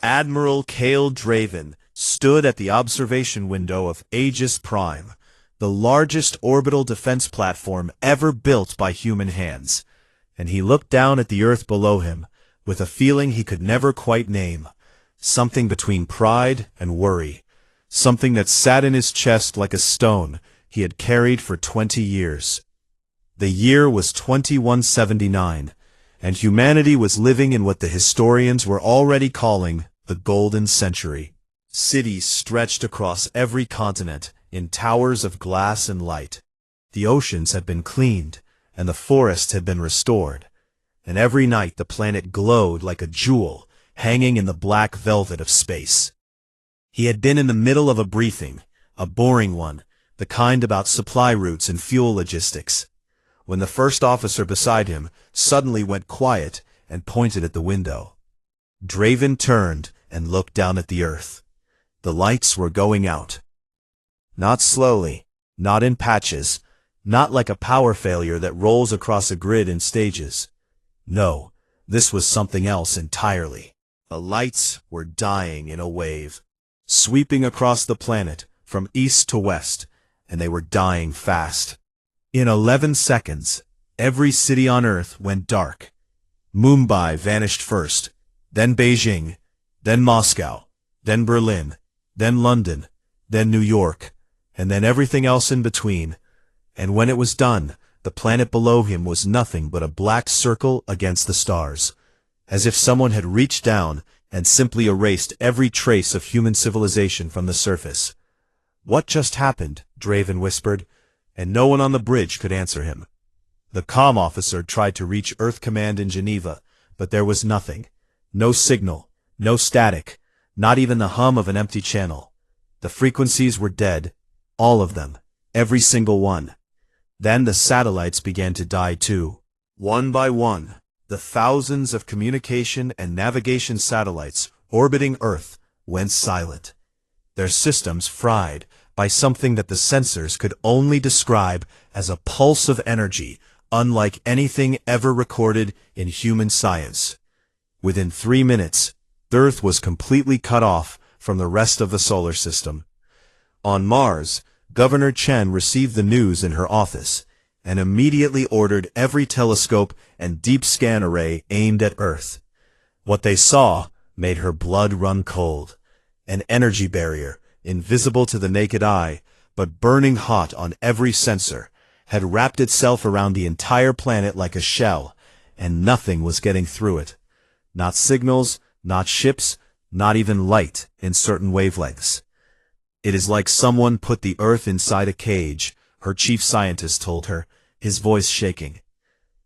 Admiral Cale Draven stood at the observation window of Aegis Prime, the largest orbital defense platform ever built by human hands, and he looked down at the Earth below him with a feeling he could never quite name, something between pride and worry, something that sat in his chest like a stone he had carried for 20 years. The year was 2179, and humanity was living in what the historians were already calling the Golden Century. Cities stretched across every continent in towers of glass and light. The oceans had been cleaned, and the forests had been restored, and every night the planet glowed like a jewel hanging in the black velvet of space. He had been in the middle of a briefing, a boring one, the kind about supply routes and fuel logistics, when the first officer beside him suddenly went quiet and pointed at the window. Draven turned and looked down at the Earth. The lights were going out. Not slowly, not in patches, not like a power failure that rolls across a grid in stages. No, this was something else entirely. The lights were dying in a wave, sweeping across the planet from east to west, and they were dying fast. In 11 seconds, every city on Earth went dark. Mumbai vanished first, then Beijing, then Moscow, then Berlin, then London, then New York, and then everything else in between. And when it was done, the planet below him was nothing but a black circle against the stars, as if someone had reached down and simply erased every trace of human civilization from the surface. "What just happened?" Draven whispered, and no one on the bridge could answer him. The comm officer tried to reach Earth Command in Geneva, but there was nothing. No signal, no static, not even the hum of an empty channel. The frequencies were dead, all of them, every single one. Then the satellites began to die too. One by one, the thousands of communication and navigation satellites orbiting Earth went silent, their systems fried by something that the sensors could only describe as a pulse of energy unlike anything ever recorded in human science. Within 3 minutes, Earth was completely cut off from the rest of the solar system. On Mars, Governor Chen received the news in her office and immediately ordered every telescope and deep scan array aimed at Earth. What they saw made her blood run cold. An energy barrier, invisible to the naked eye, but burning hot on every sensor, had wrapped itself around the entire planet like a shell, and nothing was getting through it. Not signals, not ships, not even light in certain wavelengths. "It is like someone put the Earth inside a cage," her chief scientist told her, his voice shaking.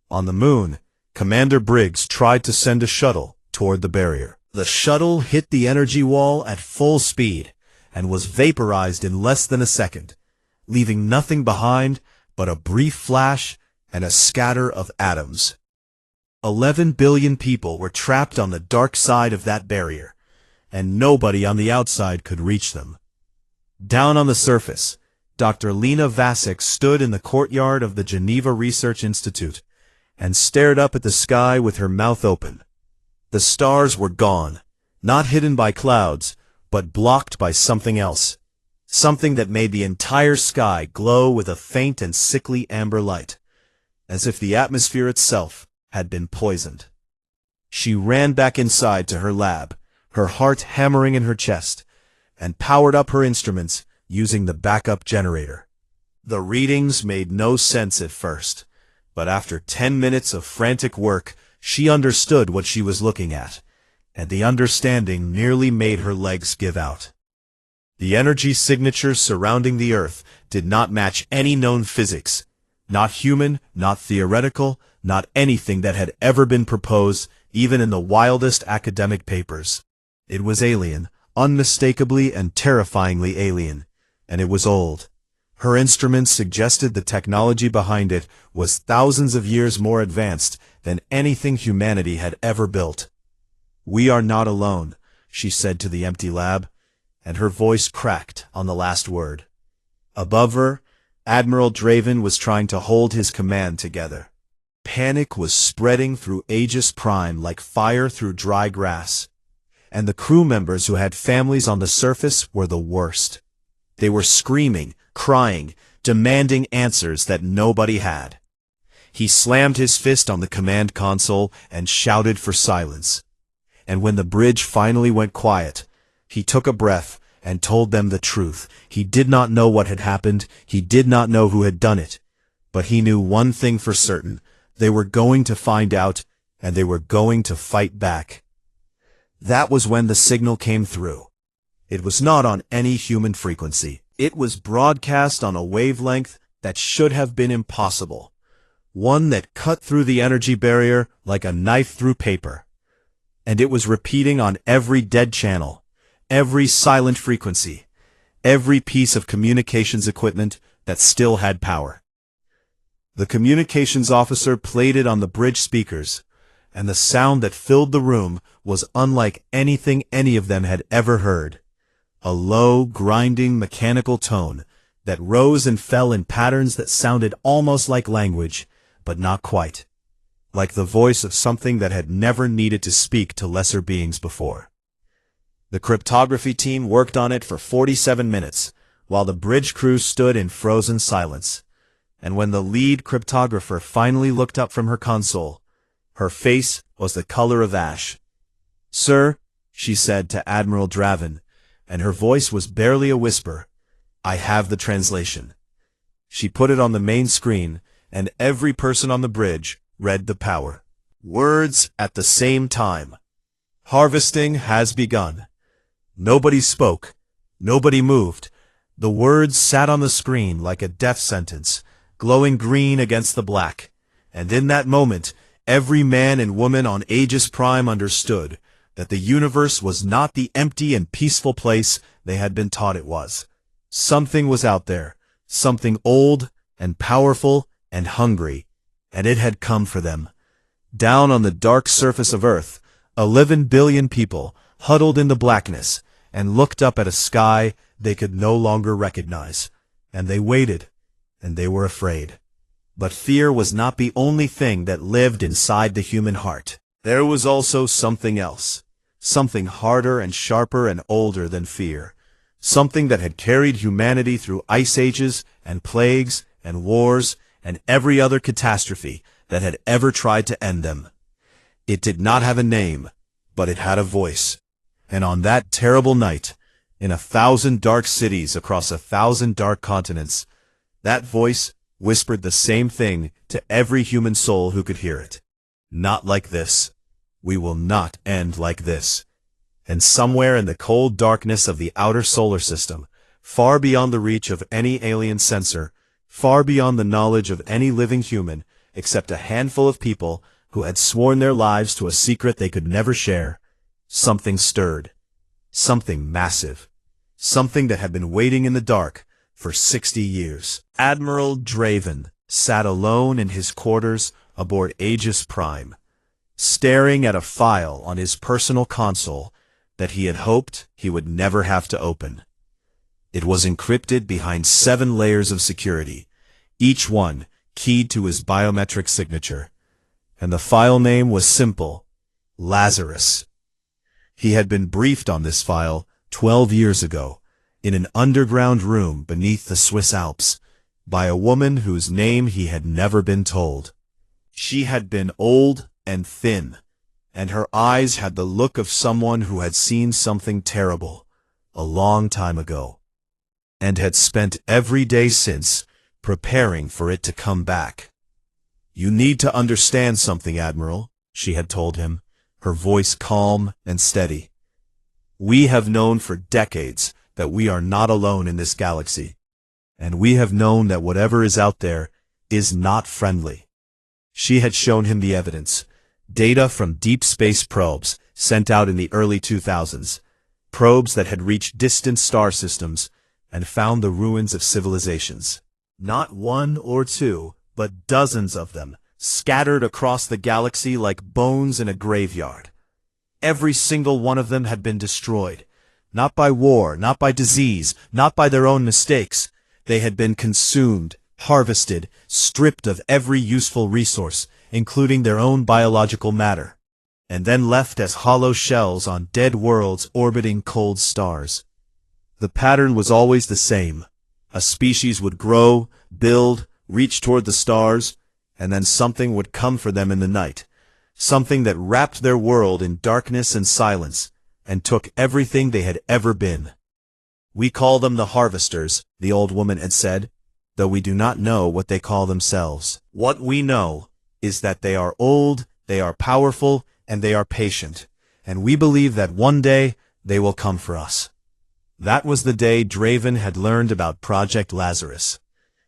On the moon, Commander Briggs tried to send a shuttle toward the barrier. The shuttle hit the energy wall at full speed and was vaporized in less than a second, leaving nothing behind but a brief flash and a scatter of atoms. 11 billion people were trapped on the dark side of that barrier, and nobody on the outside could reach them. Down on the surface, Dr. Lena Vasic stood in the courtyard of the Geneva Research Institute and stared up at the sky with her mouth open. The stars were gone, not hidden by clouds, but blocked by something else, something that made the entire sky glow with a faint and sickly amber light, as if the atmosphere itself had been poisoned. She ran back inside to her lab, her heart hammering in her chest, and powered up her instruments using the backup generator. The readings made no sense at first, but after 10 minutes of frantic work, she understood what she was looking at, and the understanding nearly made her legs give out. The energy signatures surrounding the Earth did not match any known physics, not human, not theoretical, not anything that had ever been proposed, even in the wildest academic papers. It was alien, unmistakably and terrifyingly alien, and it was old. Her instruments suggested the technology behind it was thousands of years more advanced than anything humanity had ever built. "We are not alone," she said to the empty lab, and her voice cracked on the last word. Above her, Admiral Draven was trying to hold his command together. Panic was spreading through Aegis Prime like fire through dry grass. and the crew members who had families on the surface were the worst. They were screaming, crying, demanding answers that nobody had. He slammed his fist on the command console and shouted for silence. And when the bridge finally went quiet, he took a breath and told them the truth. He did not know what had happened, he did not know who had done it, but he knew one thing for certain: they were going to find out, and they were going to fight back. That was when the signal came through. It was not on any human frequency. It was broadcast on a wavelength that should have been impossible. One that cut through the energy barrier like a knife through paper. And it was repeating on every dead channel, every silent frequency, every piece of communications equipment that still had power. The communications officer played it on the bridge speakers, and the sound that filled the room was unlike anything any of them had ever heard. A low, grinding, mechanical tone that rose and fell in patterns that sounded almost like language, but not quite. Like the voice of something that had never needed to speak to lesser beings before. The cryptography team worked on it for 47 minutes, while the bridge crew stood in frozen silence. And when the lead cryptographer finally looked up from her console, her face was the color of ash. "Sir," she said to Admiral Draven, and her voice was barely a whisper, "I have the translation." She put it on the main screen, and every person on the bridge read the power. Words at the same time. Harvesting has begun. Nobody spoke. Nobody moved. The words sat on the screen like a death sentence, glowing green against the black. And in that moment, every man and woman on Aegis Prime understood that the universe was not the empty and peaceful place they had been taught it was. Something was out there, something old and powerful and hungry, and it had come for them. Down on the dark surface of Earth, 11 billion people huddled in the blackness and looked up at a sky they could no longer recognize. And they waited, and they were afraid. But fear was not the only thing that lived inside the human heart. There was also something else, something harder and sharper and older than fear, something that had carried humanity through ice ages and plagues and wars and every other catastrophe that had ever tried to end them. It did not have a name, but it had a voice. And on that terrible night, in 1,000 dark cities across 1,000 dark continents, that voice whispered the same thing to every human soul who could hear it. Not like this. We will not end like this. And somewhere in the cold darkness of the outer solar system, far beyond the reach of any alien sensor, far beyond the knowledge of any living human, except a handful of people who had sworn their lives to a secret they could never share, something stirred. Something massive. Something that had been waiting in the dark for 60 years. Admiral Draven sat alone in his quarters aboard Aegis Prime, staring at a file on his personal console that he had hoped he would never have to open. It was encrypted behind 7 layers of security, each one keyed to his biometric signature. And the file name was simple: Lazarus. He had been briefed on this file 12 years ago, in an underground room beneath the Swiss Alps, by a woman whose name he had never been told. She had been old and thin, and her eyes had the look of someone who had seen something terrible a long time ago, and had spent every day since preparing for it to come back. "You need to understand something, Admiral," she had told him, her voice calm and steady. "We have known for decades that we are not alone in this galaxy, and we have known that whatever is out there is not friendly." She had shown him the evidence, data from deep space probes sent out in the early 2000s, probes that had reached distant star systems and found the ruins of civilizations. Not one or two, but dozens of them, scattered across the galaxy like bones in a graveyard. Every single one of them had been destroyed. Not by war, not by disease, not by their own mistakes. They had been consumed, harvested, stripped of every useful resource, including their own biological matter. and then left as hollow shells on dead worlds orbiting cold stars. The pattern was always the same. A species would grow, build, reach toward the stars, and then something would come for them in the night, something that wrapped their world in darkness and silence, and took everything they had ever been. "We call them the harvesters," the old woman had said, "though we do not know what they call themselves. What we know is that they are old, they are powerful, and they are patient, and we believe that one day they will come for us." That was the day Draven had learned about Project Lazarus.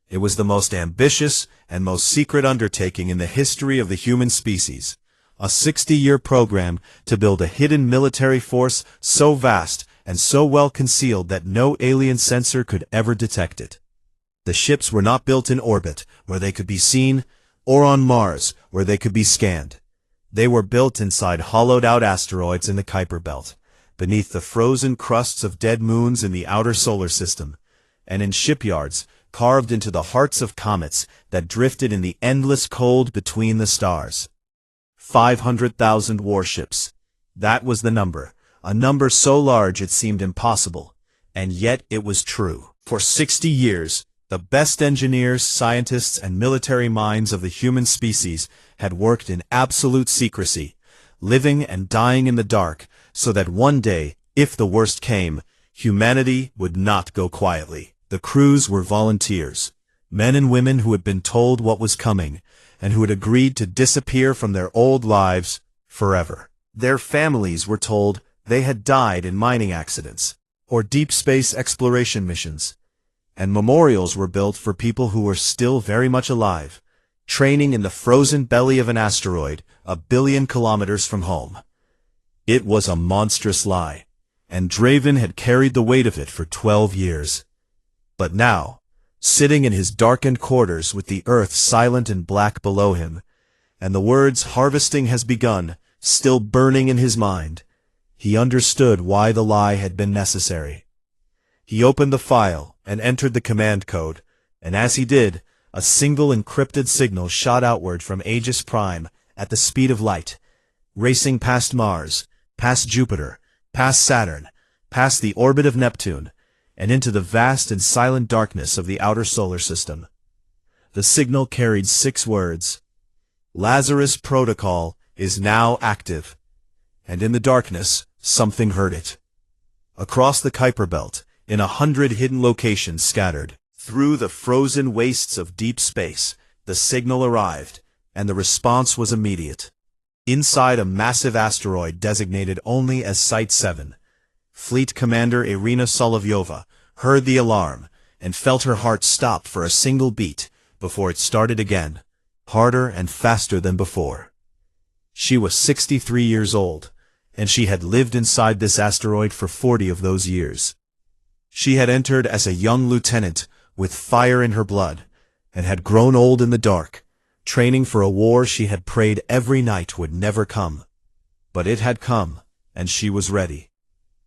It was the most ambitious and most secret undertaking in the history of the human species, a 60-year program to build a hidden military force so vast and so well concealed that no alien sensor could ever detect it. The ships were not built in orbit, where they could be seen, or on Mars, where they could be scanned. They were built inside hollowed-out asteroids in the Kuiper Belt, beneath the frozen crusts of dead moons in the outer solar system, and in shipyards carved into the hearts of comets that drifted in the endless cold between the stars. 500,000 warships. That was the number, a number so large it seemed impossible, and yet it was true. For 60 years, the best engineers, scientists, and military minds of the human species had worked in absolute secrecy, living and dying in the dark, so that one day, if the worst came, humanity would not go quietly. The crews were volunteers, men and women who had been told what was coming, and who had agreed to disappear from their old lives forever. Their families were told they had died in mining accidents, or deep space exploration missions, and memorials were built for people who were still very much alive, training in the frozen belly of an asteroid 1 billion kilometers from home. It was a monstrous lie, and Draven had carried the weight of it for 12 years. But now, sitting in his darkened quarters with the earth silent and black below him, and the words "harvesting has begun" still burning in his mind, he understood why the lie had been necessary. He opened the file and entered the command code, and as he did, a single encrypted signal shot outward from Aegis Prime at the speed of light, racing past Mars, past Jupiter, past Saturn, past the orbit of Neptune, and into the vast and silent darkness of the outer solar system. The signal carried 6 words: "Lazarus Protocol is now active." And in the darkness, something heard it. Across the Kuiper Belt, in 100 hidden locations scattered through the frozen wastes of deep space, the signal arrived, and the response was immediate. Inside a massive asteroid designated only as Site 7, Fleet Commander Irina Solovyova heard the alarm and felt her heart stop for a single beat before it started again, harder and faster than before. She was 63 years old, and she had lived inside this asteroid for 40 of those years. She had entered as a young lieutenant with fire in her blood, and had grown old in the dark, training for a war she had prayed every night would never come. But it had come, and she was ready.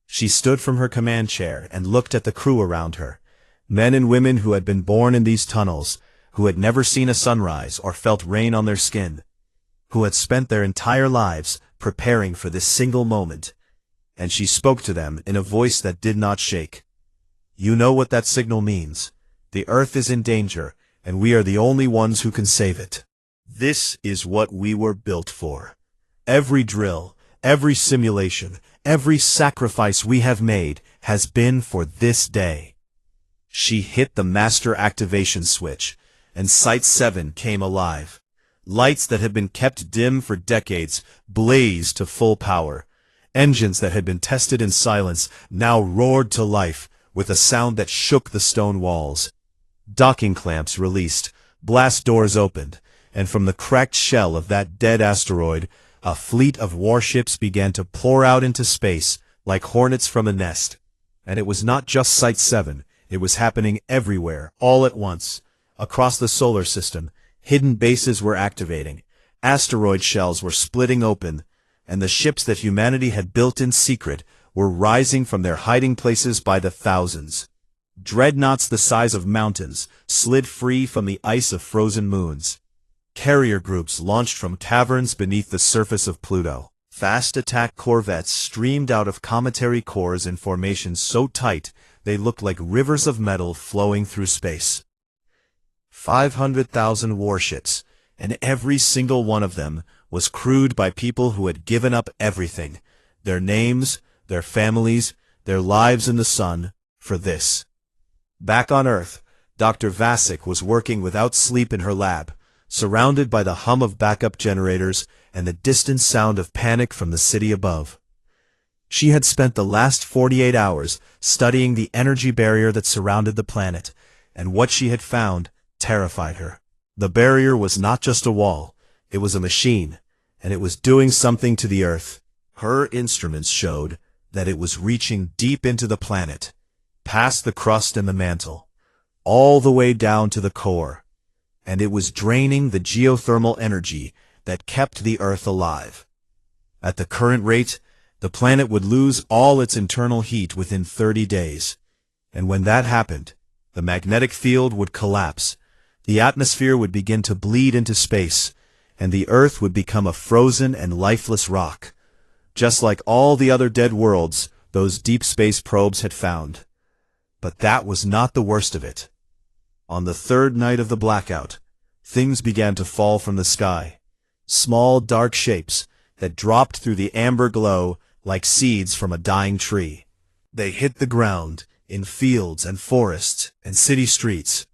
She stood from her command chair and looked at the crew around her, men and women who had been born in these tunnels, who had never seen a sunrise or felt rain on their skin, who had spent their entire lives preparing for this single moment, and she spoke to them in a voice that did not shake. "You know what that signal means. The Earth is in danger, and we are the only ones who can save it. This is what we were built for. Every drill, every simulation, every sacrifice we have made has been for this day." She hit the master activation switch, and Site 7 came alive. Lights that had been kept dim for decades blazed to full power. Engines that had been tested in silence now roared to life with a sound that shook the stone walls. Docking clamps released, blast doors opened, and from the cracked shell of that dead asteroid, a fleet of warships began to pour out into space like hornets from a nest. And it was not just Site 7, it was happening everywhere, all at once. Across the solar system, hidden bases were activating, asteroid shells were splitting open, and the ships that humanity had built in secret were rising from their hiding places by the thousands. Dreadnoughts the size of mountains slid free from the ice of frozen moons. Carrier groups launched from caverns beneath the surface of Pluto. Fast attack corvettes streamed out of cometary cores in formations so tight they looked like rivers of metal flowing through space. 500,000 warships, and every single one of them was crewed by people who had given up everything, their names, their families, their lives in the sun, for this. Back on Earth, Dr. Vasek was working without sleep in her lab, surrounded by the hum of backup generators and the distant sound of panic from the city above. She had spent the last 48 hours studying the energy barrier that surrounded the planet, and what she had found terrified her. The barrier was not just a wall, it was a machine, and it was doing something to the Earth. Her instruments showed that it was reaching deep into the planet, past the crust and the mantle, all the way down to the core, and it was draining the geothermal energy that kept the Earth alive. At the current rate, the planet would lose all its internal heat within 30 days, and when that happened, the magnetic field would collapse, the atmosphere would begin to bleed into space, and the Earth would become a frozen and lifeless rock, just like all the other dead worlds those deep space probes had found. But that was not the worst of it. On the third night of the blackout, things began to fall from the sky, small dark shapes that dropped through the amber glow like seeds from a dying tree. They hit the ground in fields and forests and city streets,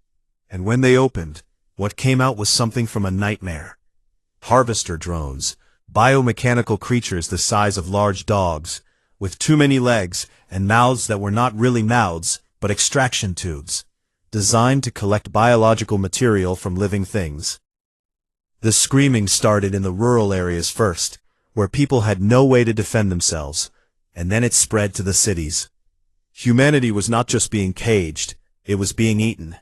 and when they opened, what came out was something from a nightmare. Harvester drones, biomechanical creatures the size of large dogs, with too many legs and mouths that were not really mouths, but extraction tubes, designed to collect biological material from living things. The screaming started in the rural areas first, where people had no way to defend themselves, and then it spread to the cities. Humanity was not just being caged, it was being eaten.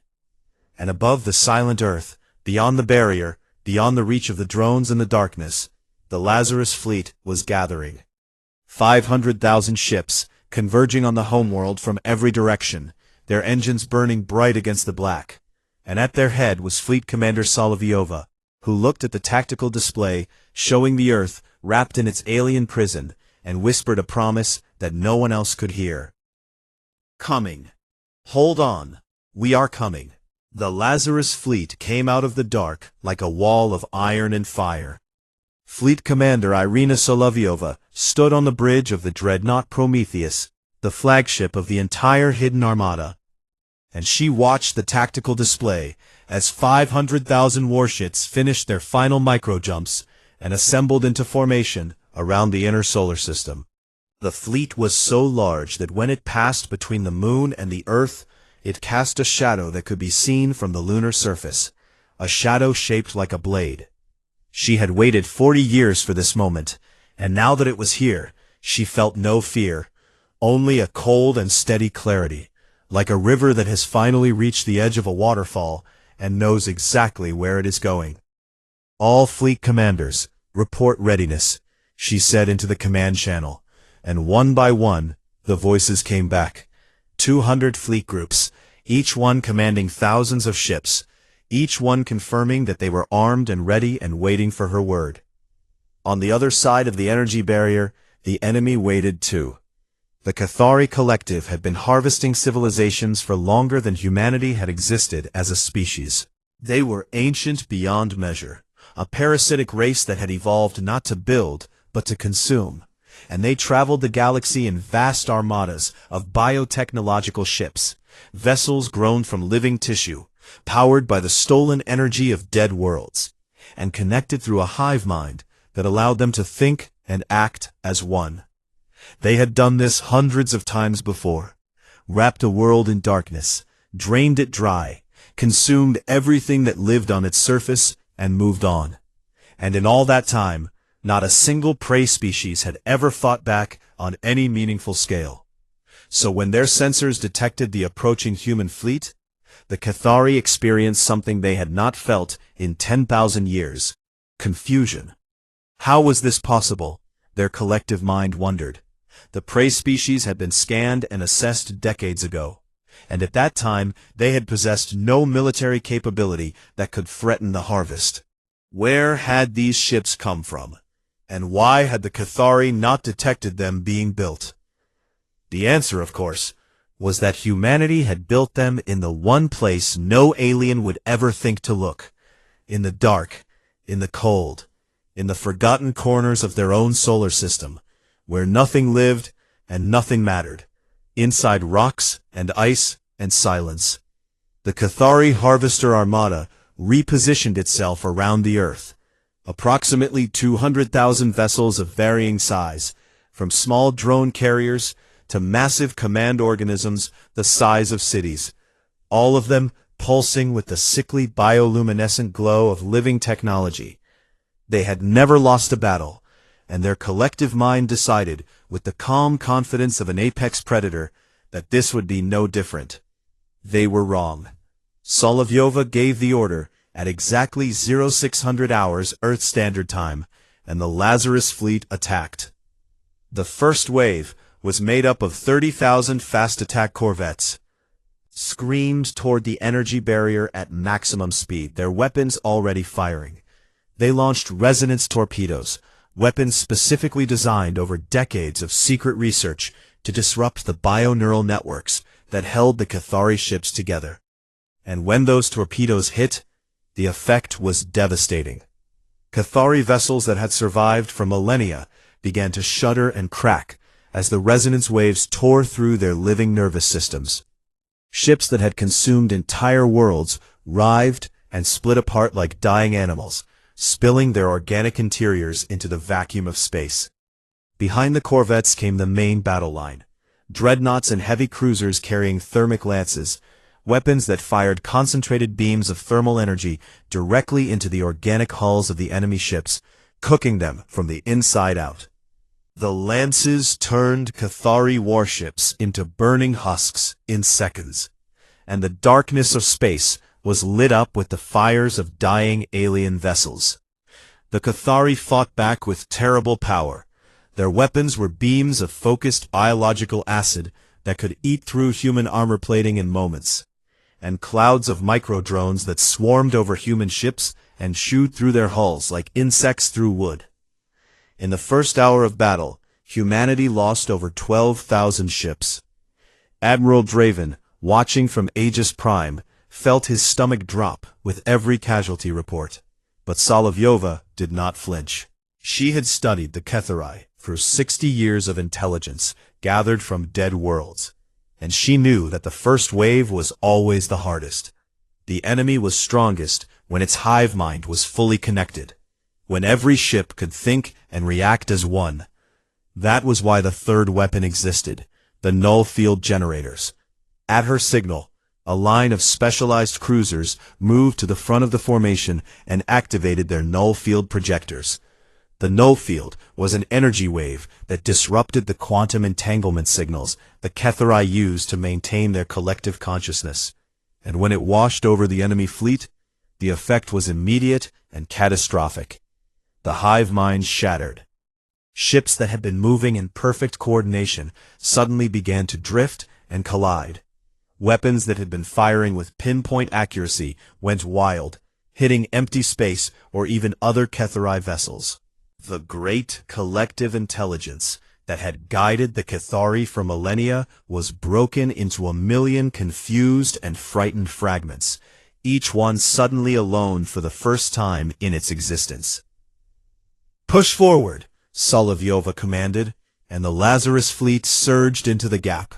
And above the silent Earth, beyond the barrier, beyond the reach of the drones and the darkness, the Lazarus fleet was gathering. 500,000 ships, converging on the homeworld from every direction, their engines burning bright against the black. And at their head was Fleet Commander Solovyova, who looked at the tactical display, showing the Earth wrapped in its alien prison, and whispered a promise that no one else could hear. Coming. Hold on. We are coming. The Lazarus fleet came out of the dark like a wall of iron and fire. Fleet Commander Irina Solovyova stood on the bridge of the dreadnought Prometheus, the flagship of the entire hidden armada. And she watched the tactical display as 500,000 warships finished their final micro-jumps and assembled into formation around the inner solar system. The fleet was so large that when it passed between the moon and the Earth, it cast a shadow that could be seen from the lunar surface, a shadow shaped like a blade. She had waited 40 years for this moment, and now that it was here, she felt no fear, only a cold and steady clarity, like a river that has finally reached the edge of a waterfall and knows exactly where it is going. All fleet commanders, report readiness, she said into the command channel, and one by one, the voices came back. 200 fleet groups, each one commanding thousands of ships, each one confirming that they were armed and ready and waiting for her word. On the other side of the energy barrier, the enemy waited too. The Cathari Collective had been harvesting civilizations for longer than humanity had existed as a species. They were ancient beyond measure, a parasitic race that had evolved not to build, but to consume. And they traveled the galaxy in vast armadas of biotechnological ships, vessels grown from living tissue, powered by the stolen energy of dead worlds, and connected through a hive mind that allowed them to think and act as one. They had done this hundreds of times before, wrapped a world in darkness, drained it dry, consumed everything that lived on its surface, and moved on. And in all that time, not a single prey species had ever fought back on any meaningful scale. So when their sensors detected the approaching human fleet, the Cathari experienced something they had not felt in 10,000 years: confusion. How was this possible? Their collective mind wondered. The prey species had been scanned and assessed decades ago, and at that time they had possessed no military capability that could threaten the harvest. Where had these ships come from? And why had the Cathari not detected them being built? The answer, of course, was that humanity had built them in the one place no alien would ever think to look. In the dark, in the cold, in the forgotten corners of their own solar system, where nothing lived and nothing mattered, inside rocks and ice and silence. The Cathari Harvester Armada repositioned itself around the Earth. Approximately 200,000 vessels of varying size, from small drone carriers to massive command organisms the size of cities, all of them pulsing with the sickly bioluminescent glow of living technology. They had never lost a battle, and their collective mind decided, with the calm confidence of an apex predator, that this would be no different. They were wrong. Solovyova gave the order at exactly 0600 hours Earth Standard Time, and the Lazarus fleet attacked. The first wave was made up of 30,000 fast-attack corvettes, screamed toward the energy barrier at maximum speed, their weapons already firing. They launched resonance torpedoes, weapons specifically designed over decades of secret research to disrupt the bioneural networks that held the Cathari ships together. And when those torpedoes hit, the effect was devastating. Cathari vessels that had survived for millennia began to shudder and crack as the resonance waves tore through their living nervous systems. Ships that had consumed entire worlds writhed and split apart like dying animals, spilling their organic interiors into the vacuum of space. Behind the corvettes came the main battle line, dreadnoughts and heavy cruisers carrying thermic lances, weapons that fired concentrated beams of thermal energy directly into the organic hulls of the enemy ships, cooking them from the inside out. The lances turned Cathari warships into burning husks in seconds, and the darkness of space was lit up with the fires of dying alien vessels. The Cathari fought back with terrible power. Their weapons were beams of focused biological acid that could eat through human armor plating in moments, and clouds of micro-drones that swarmed over human ships and chewed through their hulls like insects through wood. In the first hour of battle, humanity lost over 12,000 ships. Admiral Draven, watching from Aegis Prime, felt his stomach drop with every casualty report. But Solovyova did not flinch. She had studied the Cathari through 60 years of intelligence gathered from dead worlds, and she knew that the first wave was always the hardest. The enemy was strongest when its hive mind was fully connected, when every ship could think and react as one. That was why the third weapon existed, the null field generators. At her signal, a line of specialized cruisers moved to the front of the formation and activated their null field projectors. The null field was an energy wave that disrupted the quantum entanglement signals the Cathari used to maintain their collective consciousness. And when it washed over the enemy fleet, the effect was immediate and catastrophic. The hive mind shattered. Ships that had been moving in perfect coordination suddenly began to drift and collide. Weapons that had been firing with pinpoint accuracy went wild, hitting empty space or even other Cathari vessels. The great collective intelligence that had guided the Cathari for millennia was broken into a million confused and frightened fragments, each one suddenly alone for the first time in its existence. "Push forward," Solovyova commanded, and the Lazarus fleet surged into the gap.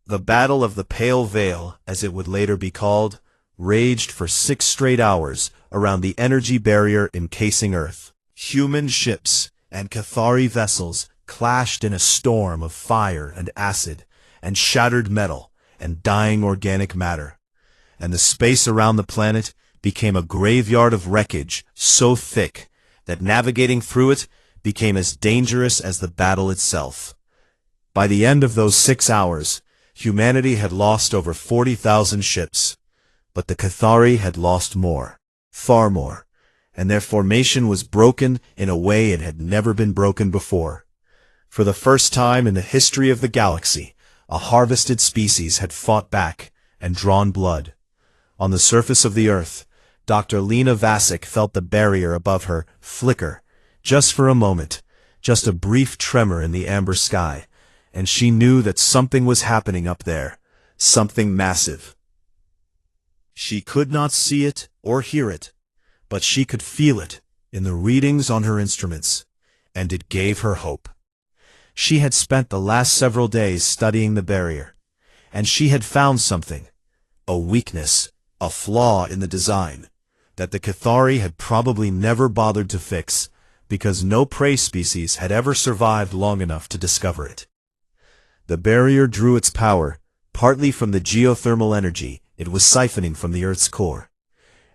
The Battle of the Pale Veil, as it would later be called, raged for 6 straight hours around the energy barrier encasing Earth. Human ships and Cathari vessels clashed in a storm of fire and acid, and shattered metal and dying organic matter, and the space around the planet became a graveyard of wreckage so thick that navigating through it became as dangerous as the battle itself. By the end of those 6 hours, humanity had lost over 40,000 ships, but the Cathari had lost more, far more, and their formation was broken in a way it had never been broken before. For the first time in the history of the galaxy, a harvested species had fought back and drawn blood. On the surface of the Earth, Dr. Lena Vasic felt the barrier above her flicker Just for a moment, just a brief tremor in the amber sky, and she knew that something was happening up there, something massive. She could not see it or hear it, but she could feel it in the readings on her instruments, and it gave her hope. She had spent the last several days studying the barrier, and she had found something, a weakness, a flaw in the design, that the Cathari had probably never bothered to fix, because no prey species had ever survived long enough to discover it. The barrier drew its power, partly from the geothermal energy it was siphoning from the Earth's core.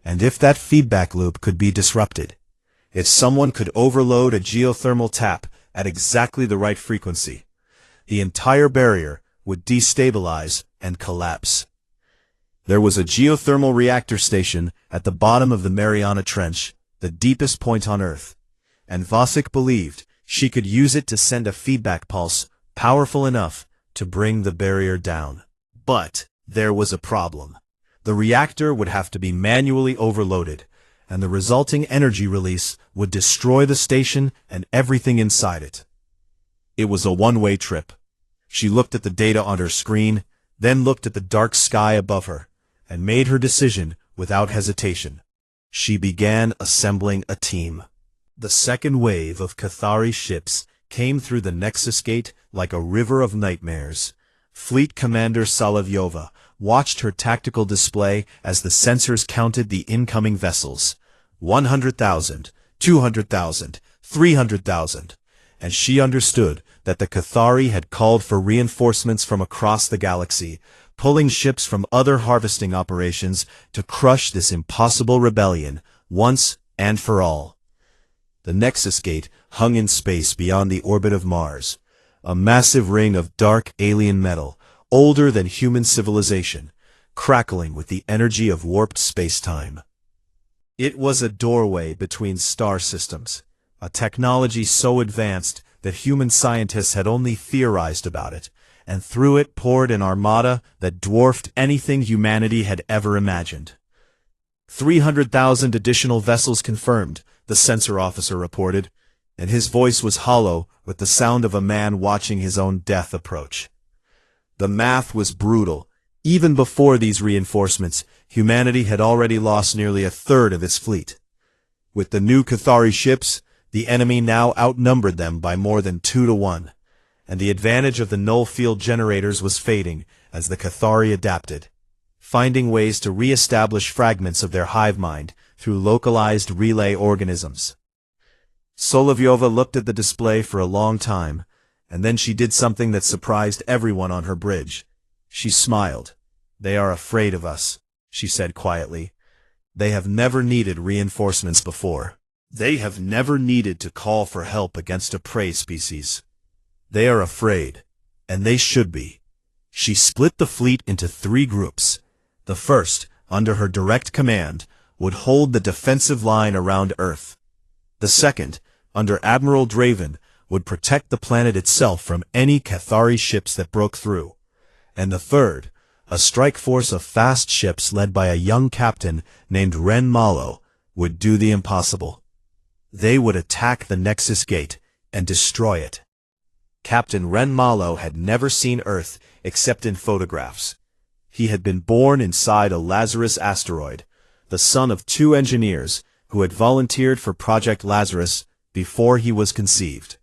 And if that feedback loop could be disrupted, if someone could overload a geothermal tap at exactly the right frequency, the entire barrier would destabilize and collapse. There was a geothermal reactor station at the bottom of the Mariana Trench, the deepest point on Earth, and Vasek believed she could use it to send a feedback pulse powerful enough to bring the barrier down. But there was a problem. The reactor would have to be manually overloaded, and the resulting energy release would destroy the station and everything inside it. It was a one-way trip. She looked at the data on her screen, then looked at the dark sky above her, and made her decision without hesitation. She began assembling a team. The second wave of Cathari ships came through the Nexus Gate like a river of nightmares. Fleet Commander Solovyova watched her tactical display as the sensors counted the incoming vessels. 100,000, 200,000, 300,000, and she understood that the Cathari had called for reinforcements from across the galaxy, pulling ships from other harvesting operations to crush this impossible rebellion once and for all. The Nexus Gate hung in space beyond the orbit of Mars, a massive ring of dark alien metal, older than human civilization, crackling with the energy of warped space-time. It was a doorway between star systems, a technology so advanced that human scientists had only theorized about it, and through it poured an armada that dwarfed anything humanity had ever imagined. 300,000 additional vessels confirmed, the sensor officer reported, and his voice was hollow with the sound of a man watching his own death approach. The math was brutal. Even before these reinforcements, humanity had already lost nearly a third of its fleet. With the new Cathari ships, the enemy now outnumbered them by more than 2 to 1, and the advantage of the null field generators was fading as the Cathari adapted, finding ways to re-establish fragments of their hive mind through localized relay organisms. Solovyova looked at the display for a long time, and then she did something that surprised everyone on her bridge. She smiled. "They are afraid of us," she said quietly. "They have never needed reinforcements before. They have never needed to call for help against a prey species. They are afraid, and they should be." She split the fleet into 3 groups. The first, under her direct command, would hold the defensive line around Earth. The second, under Admiral Draven, would protect the planet itself from any Cathari ships that broke through. And the third, a strike force of fast ships led by a young captain named Ren Malo, would do the impossible. They would attack the Nexus Gate and destroy it. Captain Ren Malo had never seen Earth except in photographs. He had been born inside a Lazarus asteroid, the son of 2 engineers who had volunteered for Project Lazarus before he was conceived.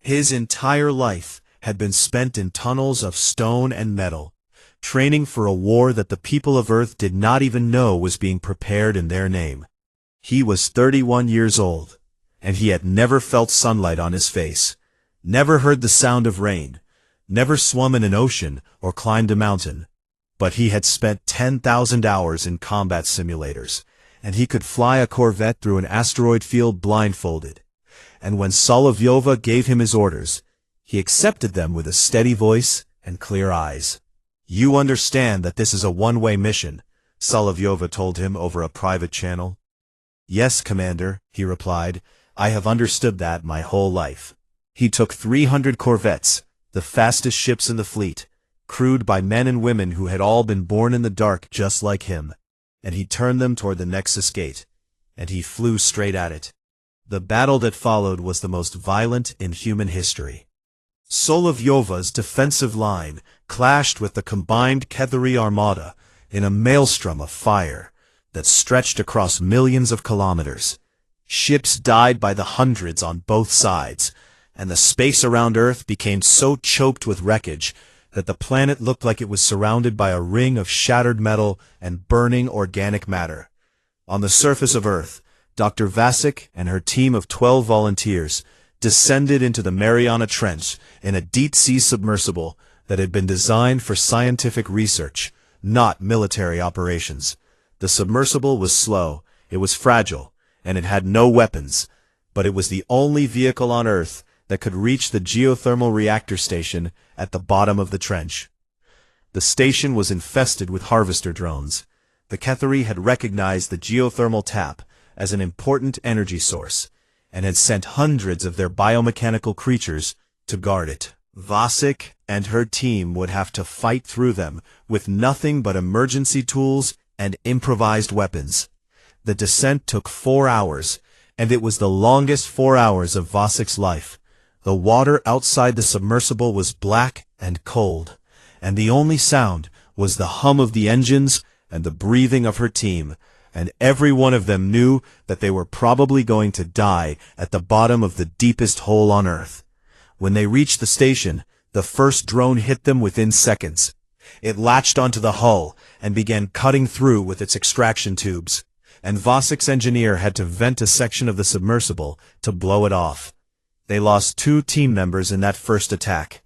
His entire life had been spent in tunnels of stone and metal, training for a war that the people of Earth did not even know was being prepared in their name. He was 31 years old, and he had never felt sunlight on his face, never heard the sound of rain, never swum in an ocean or climbed a mountain. But he had spent 10,000 hours in combat simulators, and he could fly a Corvette through an asteroid field blindfolded. And when Solovyova gave him his orders, he accepted them with a steady voice and clear eyes. "You understand that this is a one-way mission," Solovyova told him over a private channel. "Yes, Commander," he replied. "I have understood that my whole life." He took 300 Corvettes, the fastest ships in the fleet, crewed by men and women who had all been born in the dark just like him, and he turned them toward the Nexus Gate, and he flew straight at it. The battle that followed was the most violent in human history. Solovyova's defensive line clashed with the combined Cathari armada in a maelstrom of fire that stretched across millions of kilometers. Ships died by the hundreds on both sides, and the space around Earth became so choked with wreckage that the planet looked like it was surrounded by a ring of shattered metal and burning organic matter. On the surface of Earth, Dr. Vasek and her team of 12 volunteers descended into the Mariana Trench in a deep-sea submersible that had been designed for scientific research, not military operations. The submersible was slow, it was fragile, and it had no weapons, but it was the only vehicle on Earth that could reach the geothermal reactor station at the bottom of the trench. The station was infested with harvester drones. The Cathari had recognized the geothermal tap as an important energy source, and had sent hundreds of their biomechanical creatures to guard it. Vasek and her team would have to fight through them with nothing but emergency tools and improvised weapons. The descent took 4 hours, and it was the longest 4 hours of Vasek's life. The water outside the submersible was black and cold, and the only sound was the hum of the engines and the breathing of her team, and every one of them knew that they were probably going to die at the bottom of the deepest hole on Earth. When they reached the station, the first drone hit them within seconds. It latched onto the hull and began cutting through with its extraction tubes, and Vasek's engineer had to vent a section of the submersible to blow it off. They lost 2 team members in that first attack.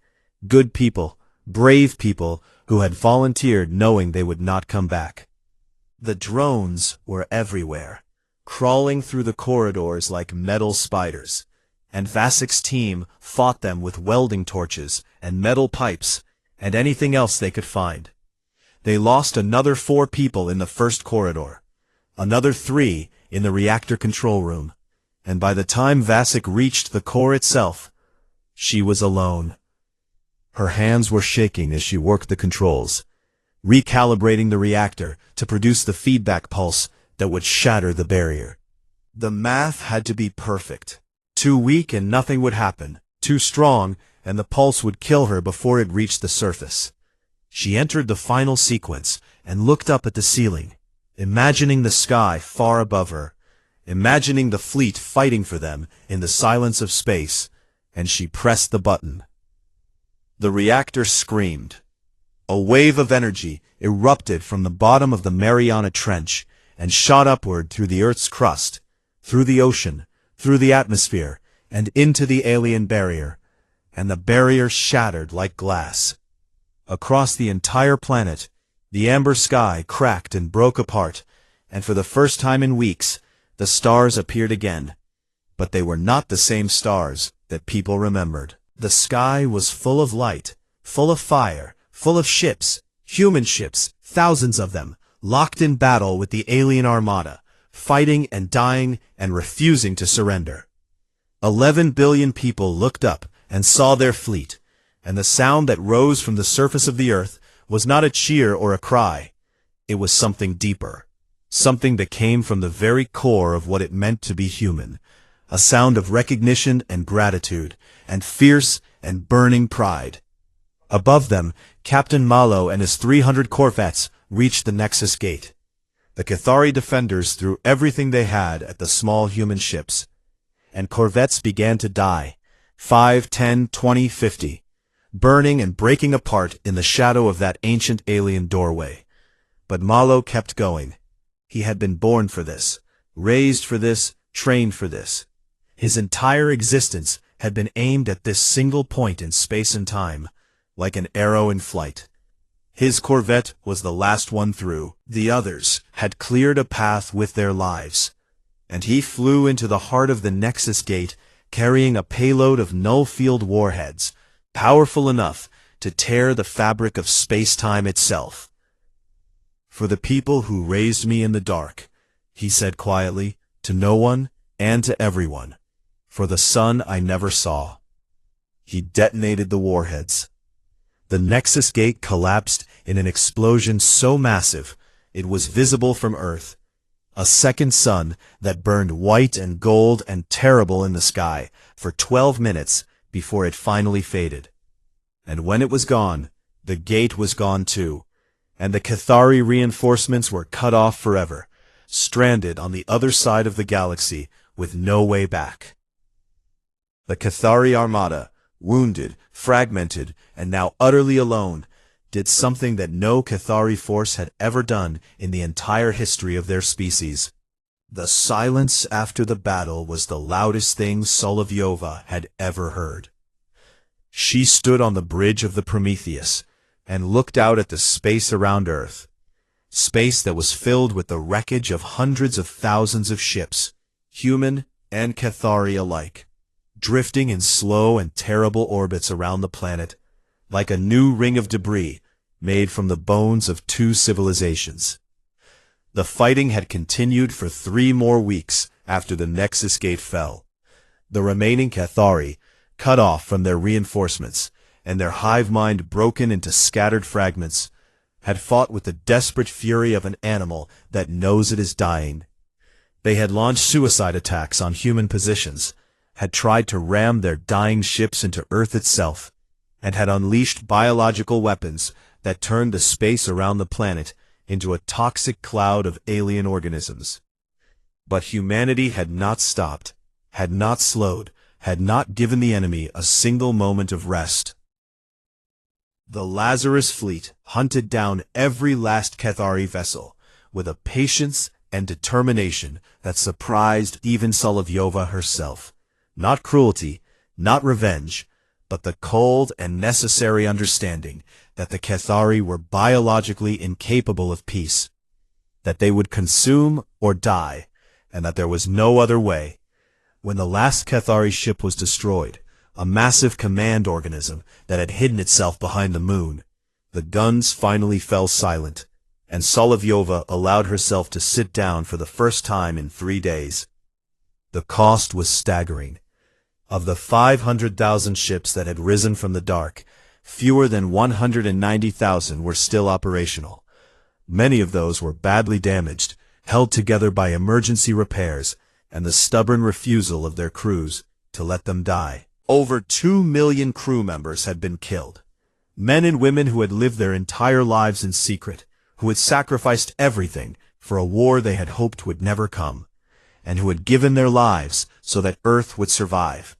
Good people, brave people, who had volunteered knowing they would not come back. The drones were everywhere, crawling through the corridors like metal spiders, and Vasek's team fought them with welding torches and metal pipes and anything else they could find. They lost another 4 people in the first corridor, another 3 in the reactor control room, and by the time Vasek reached the core itself, she was alone. Her hands were shaking as she worked the controls, recalibrating the reactor to produce the feedback pulse that would shatter the barrier. The math had to be perfect. Too weak and nothing would happen. Too strong and the pulse would kill her before it reached the surface. She entered the final sequence and looked up at the ceiling, imagining the sky far above her, imagining the fleet fighting for them in the silence of space, and she pressed the button. The reactor screamed. A wave of energy erupted from the bottom of the Mariana Trench and shot upward through the Earth's crust, through the ocean, through the atmosphere, and into the alien barrier, and the barrier shattered like glass. Across the entire planet, the amber sky cracked and broke apart, and for the first time in weeks, the stars appeared again. But they were not the same stars that people remembered. The sky was full of light, full of fire, full of ships, human ships, thousands of them, locked in battle with the alien armada, fighting and dying and refusing to surrender. 11 billion people looked up and saw their fleet, and the sound that rose from the surface of the Earth was not a cheer or a cry. It was something deeper, something that came from the very core of what it meant to be human, a sound of recognition and gratitude, and fierce and burning pride. Above them, Captain Malo and his 300 corvettes reached the Nexus Gate. The Cathari defenders threw everything they had at the small human ships, and corvettes began to die, 5, 10, 20, 50, burning and breaking apart in the shadow of that ancient alien doorway. But Malo kept going. He had been born for this, raised for this, trained for this. His entire existence had been aimed at this single point in space and time, like an arrow in flight. His corvette was the last one through. The others had cleared a path with their lives, and he flew into the heart of the Nexus Gate carrying a payload of null-field warheads, powerful enough to tear the fabric of space-time itself. "For the people who raised me in the dark," he said quietly, to no one and to everyone. "For the sun I never saw." He detonated the warheads. The Nexus Gate collapsed in an explosion so massive it was visible from Earth. A second sun that burned white and gold and terrible in the sky for 12 minutes before it finally faded. And when it was gone, the gate was gone too, and the Cathari reinforcements were cut off forever, stranded on the other side of the galaxy with no way back. The Cathari armada, wounded, fragmented, and now utterly alone, did something that no Cathari force had ever done in the entire history of their species. The silence after the battle was the loudest thing Solovyova had ever heard. She stood on the bridge of the Prometheus and looked out at the space around Earth, space that was filled with the wreckage of hundreds of thousands of ships, human and Cathari alike, drifting in slow and terrible orbits around the planet, like a new ring of debris made from the bones of two civilizations. The fighting had continued for 3 more weeks after the Nexus Gate fell. The remaining Cathari, cut off from their reinforcements, and their hive mind broken into scattered fragments, had fought with the desperate fury of an animal that knows it is dying. They had launched suicide attacks on human positions, had tried to ram their dying ships into Earth itself, and had unleashed biological weapons that turned the space around the planet into a toxic cloud of alien organisms. But humanity had not stopped, had not slowed, had not given the enemy a single moment of rest. The Lazarus fleet hunted down every last Cathari vessel with a patience and determination that surprised even Solovyova herself. Not cruelty, not revenge, but the cold and necessary understanding that the Cathari were biologically incapable of peace, that they would consume or die, and that there was no other way. When the last Cathari ship was destroyed, a massive command organism that had hidden itself behind the moon, the guns finally fell silent, and Solovyova allowed herself to sit down for the first time in 3 days. The cost was staggering. Of the 500,000 ships that had risen from the dark, fewer than 190,000 were still operational. Many of those were badly damaged, held together by emergency repairs and the stubborn refusal of their crews to let them die. Over 2 million crew members had been killed. Men and women who had lived their entire lives in secret, who had sacrificed everything for a war they had hoped would never come, and who had given their lives so that Earth would survive.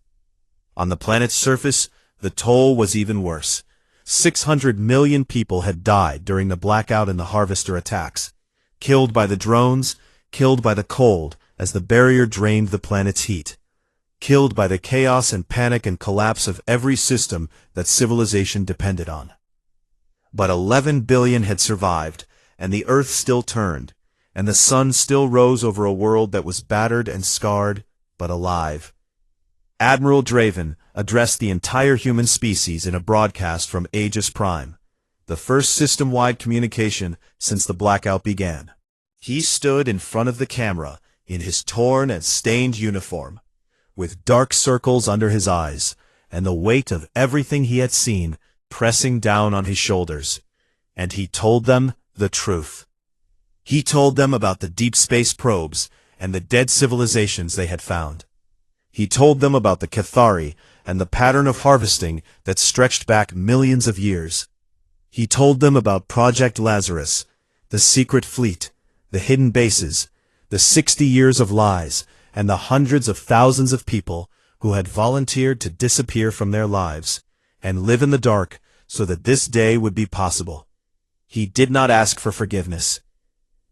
On the planet's surface, the toll was even worse. 600 million people had died during the blackout and the harvester attacks, killed by the drones, killed by the cold as the barrier drained the planet's heat, killed by the chaos and panic and collapse of every system that civilization depended on. But 11 billion had survived, and the Earth still turned, and the sun still rose over a world that was battered and scarred, but alive. Admiral Draven addressed the entire human species in a broadcast from Aegis Prime, the first system-wide communication since the blackout began. He stood in front of the camera in his torn and stained uniform, with dark circles under his eyes, and the weight of everything he had seen pressing down on his shoulders. And he told them the truth. He told them about the deep space probes and the dead civilizations they had found. He told them about the Cathari and the pattern of harvesting that stretched back millions of years. He told them about Project Lazarus, the secret fleet, the hidden bases, the 60 years of lies, and the hundreds of thousands of people who had volunteered to disappear from their lives and live in the dark so that this day would be possible. He did not ask for forgiveness.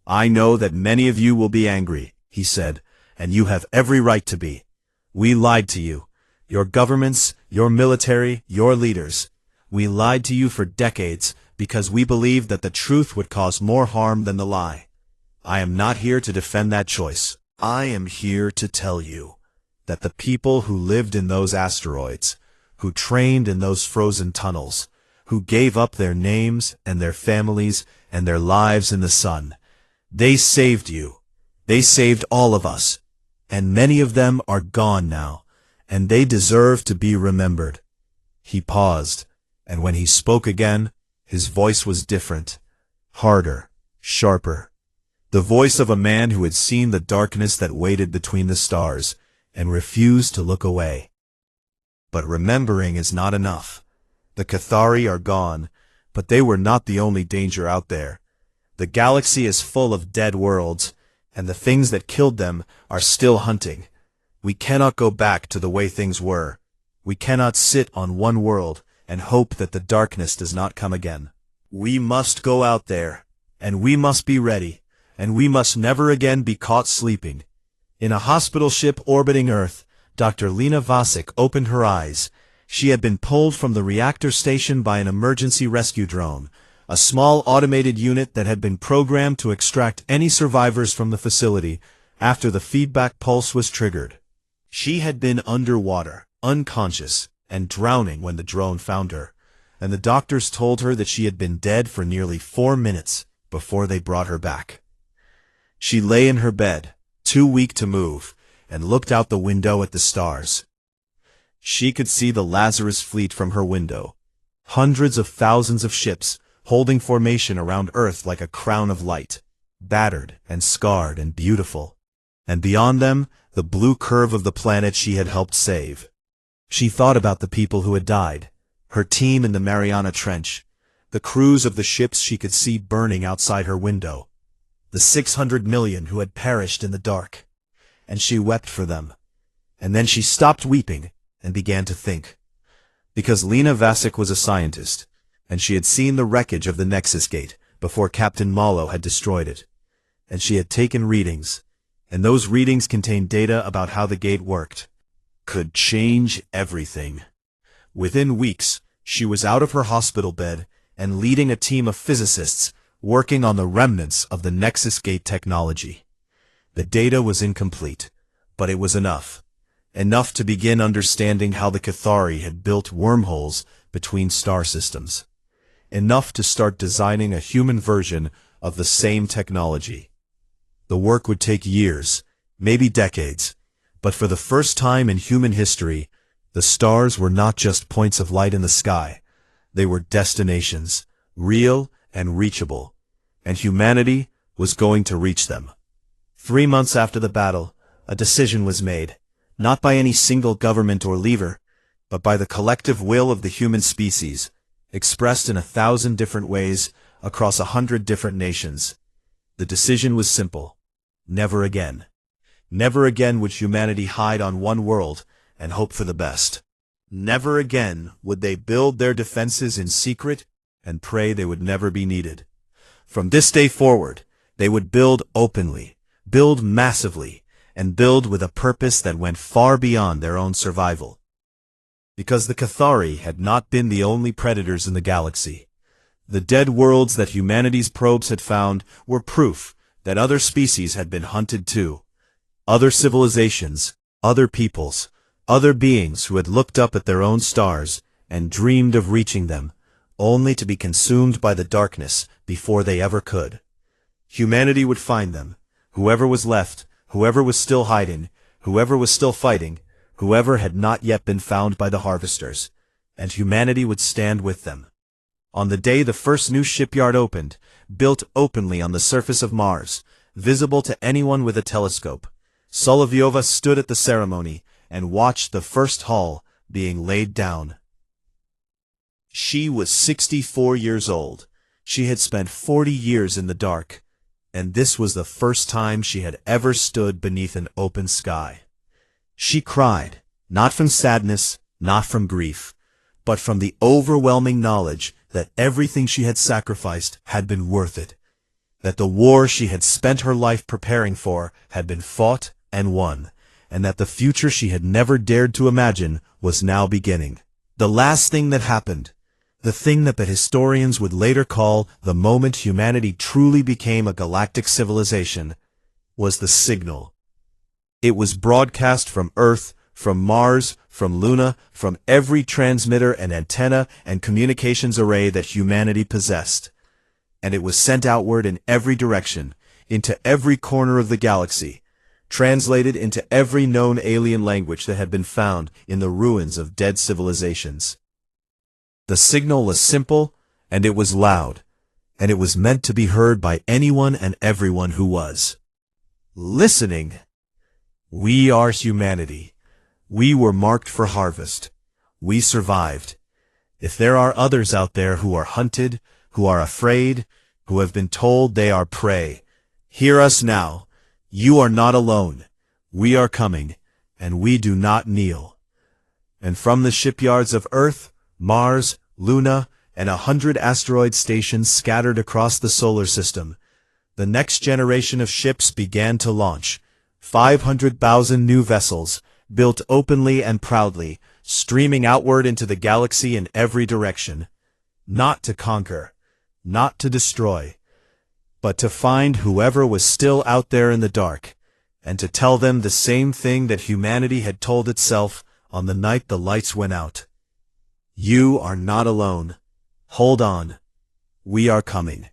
"I know that many of you will be angry," he said, "and you have every right to be. We lied to you, your governments, your military, your leaders. We lied to you for decades because we believed that the truth would cause more harm than the lie. I am not here to defend that choice. I am here to tell you that the people who lived in those asteroids, who trained in those frozen tunnels, who gave up their names and their families and their lives in the sun, they saved you. They saved all of us. And many of them are gone now, and they deserve to be remembered." He paused, and when he spoke again, his voice was different, harder, sharper. the voice of a man who had seen the darkness that waited between the stars and refused to look away. But remembering is not enough. The Cathari are gone, but they were not the only danger out there. The galaxy is full of dead worlds, and the things that killed them are still hunting. We cannot go back to the way things were. We cannot sit on one world and hope that the darkness does not come again. We must go out there, and we must be ready, and we must never again be caught sleeping. In a hospital ship orbiting Earth, Dr. Lena Vasek opened her eyes. She had been pulled from the reactor station by an emergency rescue drone, a small automated unit that had been programmed to extract any survivors from the facility after the feedback pulse was triggered. She had been underwater, unconscious, and drowning when the drone found her, and the doctors told her that she had been dead for nearly 4 minutes before they brought her back. She lay in her bed, too weak to move, and looked out the window at the stars. She could see the Lazarus fleet from her window, hundreds of thousands of ships holding formation around Earth like a crown of light, battered and scarred and beautiful, and beyond them the blue curve of the planet she had helped save. She thought about the people who had died, her team in the Mariana Trench, the crews of the ships she could see burning outside her window, the 600 million who had perished in the dark, and she wept for them. And then she stopped weeping and began to think. Because Lena Vasek was a scientist, and she had seen the wreckage of the Nexus Gate before Captain Malo had destroyed it, and she had taken readings, and those readings contained data about how the gate worked. Could change everything. Within weeks, she was out of her hospital bed and leading a team of physicists working on the remnants of the Nexus Gate technology. The data was incomplete, but it was enough. Enough to begin understanding how the Cathari had built wormholes between star systems. Enough to start designing a human version of the same technology. The work would take years, maybe decades, but for the first time in human history, the stars were not just points of light in the sky. They were destinations, real and reachable, and humanity was going to reach them. 3 months after the battle, a decision was made, not by any single government or leader, but by the collective will of the human species, expressed in 1,000 different ways across 100 different nations. The decision was simple. Never again. Never again would humanity hide on one world and hope for the best. Never again would they build their defenses in secret and pray they would never be needed. From this day forward, they would build openly, build massively, and build with a purpose that went far beyond their own survival. Because the Cathari had not been the only predators in the galaxy. The dead worlds that humanity's probes had found were proof that other species had been hunted too. Other civilizations, other peoples, other beings who had looked up at their own stars and dreamed of reaching them, only to be consumed by the darkness before they ever could. Humanity would find them, whoever was left, whoever was still hiding, whoever was still fighting, whoever had not yet been found by the harvesters, and humanity would stand with them. On the day the first new shipyard opened, built openly on the surface of Mars, visible to anyone with a telescope, Solovyova stood at the ceremony and watched the first hull being laid down. She was 64 years old. She had spent 40 years in the dark, and this was the first time she had ever stood beneath an open sky. She cried, not from sadness, not from grief, but from the overwhelming knowledge that everything she had sacrificed had been worth it, that the war she had spent her life preparing for had been fought and won, and that the future she had never dared to imagine was now beginning. The last thing that happened, the thing that the historians would later call the moment humanity truly became a galactic civilization, was the signal. It was broadcast from Earth, from Mars, from Luna, from every transmitter and antenna and communications array that humanity possessed. And it was sent outward in every direction, into every corner of the galaxy, translated into every known alien language that had been found in the ruins of dead civilizations. The signal was simple, and it was loud. and it was meant to be heard by anyone and everyone who was listening. We are humanity. We were marked for harvest. We survived. If there are others out there who are hunted, who are afraid, who have been told they are prey, hear us now. You are not alone. We are coming, and we do not kneel. And from the shipyards of Earth, Mars, Luna, and 100 asteroid stations scattered across the solar system, the next generation of ships began to launch. 500,000 new vessels, built openly and proudly, streaming outward into the galaxy in every direction. Not to conquer, not to destroy, but to find whoever was still out there in the dark, and to tell them the same thing that humanity had told itself on the night the lights went out. You are not alone. Hold on. We are coming.